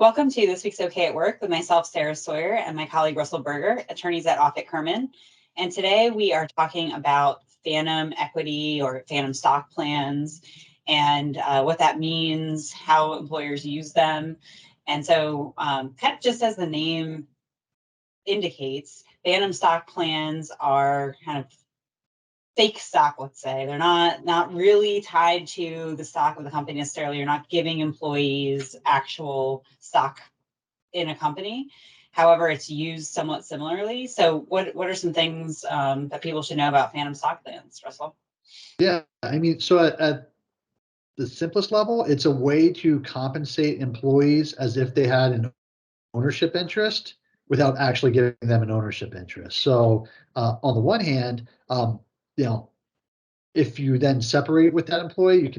Welcome to This Week's OK at Work with myself, Sarah Sawyer, and my colleague, Russell Berger, attorneys at Offit Kurman. And today we are talking about phantom equity or phantom stock plans and what that means, how employers use them. And so kind of just as the name indicates, phantom stock plans are kind of fake stock, let's say. They're not really tied to the stock of the company necessarily. You're not giving employees actual stock in a company. However, it's used somewhat similarly. So what are some things that people should know about phantom stock plans, Russell? Yeah, I mean, so at the simplest level, it's a way to compensate employees as if they had an ownership interest without actually giving them an ownership interest. So on the one hand, you know, if you then separate with that employee,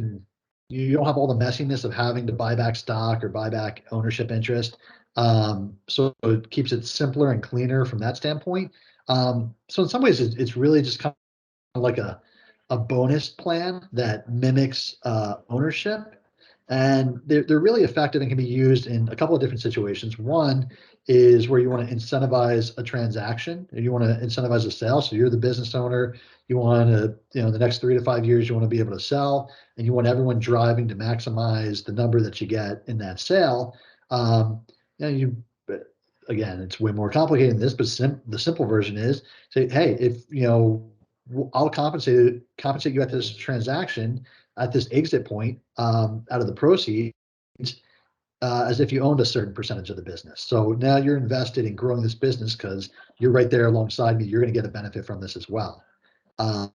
you don't have all the messiness of having to buy back stock or buy back ownership interest. So it keeps it simpler and cleaner from that standpoint. So in some ways, it's really just kind of like a bonus plan that mimics ownership. And they're really effective and can be used in a couple of different situations. One is where you want to incentivize a transaction and you want to incentivize a sale. So you're the business owner. You want to, the next 3 to 5 years, you want to be able to sell and you want everyone driving to maximize the number that you get in that sale. Again, it's way more complicated than this, but the simple version is say, hey, if I'll compensate you at this transaction at this exit point out of the proceeds as if you owned a certain percentage of the business. So now you're invested in growing this business because you're right there alongside me. You're going to get a benefit from this as well. Um,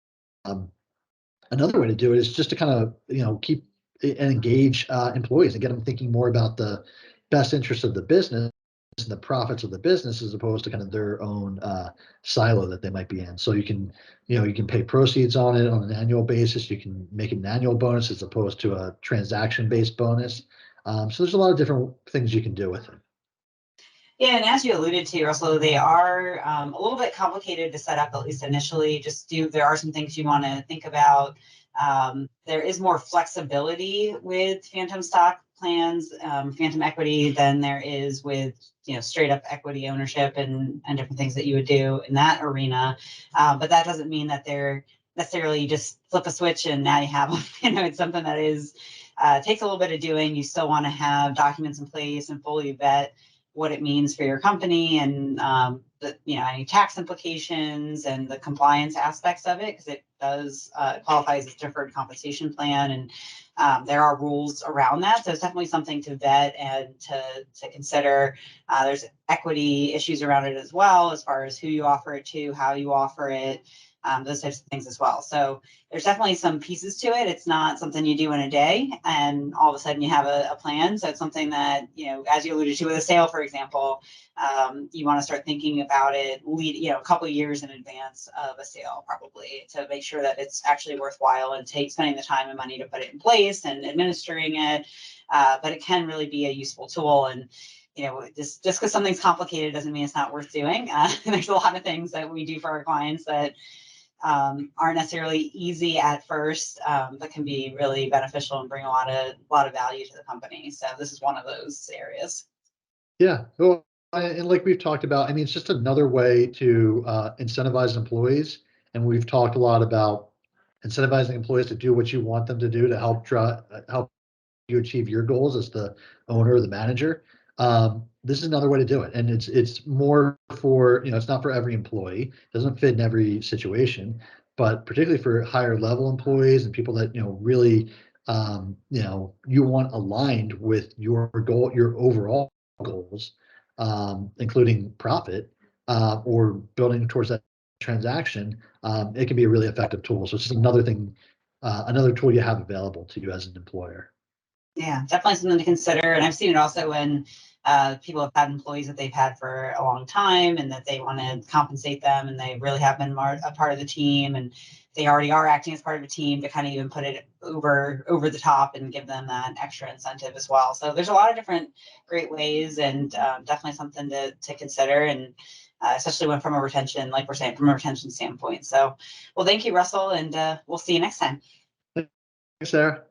Another way to do it is just to kind of keep and engage employees and get them thinking more about the best interest of the business and the profits of the business as opposed to kind of their own silo that they might be in. So you can pay proceeds on it on an annual basis. You can make it an annual bonus as opposed to a transaction-based bonus. So there's a lot of different things you can do with it. Yeah, and as you alluded to, Russell, they are a little bit complicated to set up, at least initially. There are some things you want to think about. There is more flexibility with phantom stock plans, phantom equity, than there is with straight up equity ownership and different things that you would do in that arena. But that doesn't mean that they're necessarily just flip a switch and now you have them. It's something that takes a little bit of doing. You still want to have documents in place and fully vet what it means for your company and any tax implications and the compliance aspects of it, because it does qualify as a deferred compensation plan, and there are rules around that. So it's definitely something to vet and to consider. There's equity issues around it as well, as far as who you offer it to, how you offer it. Those types of things as well. So there's definitely some pieces to it. It's not something you do in a day and all of a sudden you have a plan. So it's something that, as you alluded to with a sale, for example, you want to start thinking about it a couple of years in advance of a sale, probably, to make sure that it's actually worthwhile and spending the time and money to put it in place and administering it. But it can really be a useful tool. And just because something's complicated doesn't mean it's not worth doing. There's a lot of things that we do for our clients that aren't necessarily easy at first, but can be really beneficial and bring a lot of value to the company. So this is one of those areas. Yeah, well, and like we've talked about, I mean, it's just another way to incentivize employees, and we've talked a lot about incentivizing employees to do what you want them to do to help you achieve your goals as the owner or the manager. This is another way to do it. And it's more for, it's not for every employee, it doesn't fit in every situation, but particularly for higher level employees and people that, really, you want aligned with your goal, your overall goals, including profit, or building towards that transaction. It can be a really effective tool. So it's just another thing, another tool you have available to you as an employer. Yeah, definitely something to consider. And I've seen it also when people have had employees that they've had for a long time and that they want to compensate them and they really have been a part of the team and they already are acting as part of a team, to kind of even put it over the top and give them that extra incentive as well. So there's a lot of different great ways, and definitely something to consider, and especially from a retention, like we're saying, from a retention standpoint. So, well, thank you, Russell, and we'll see you next time. Thanks, Sarah.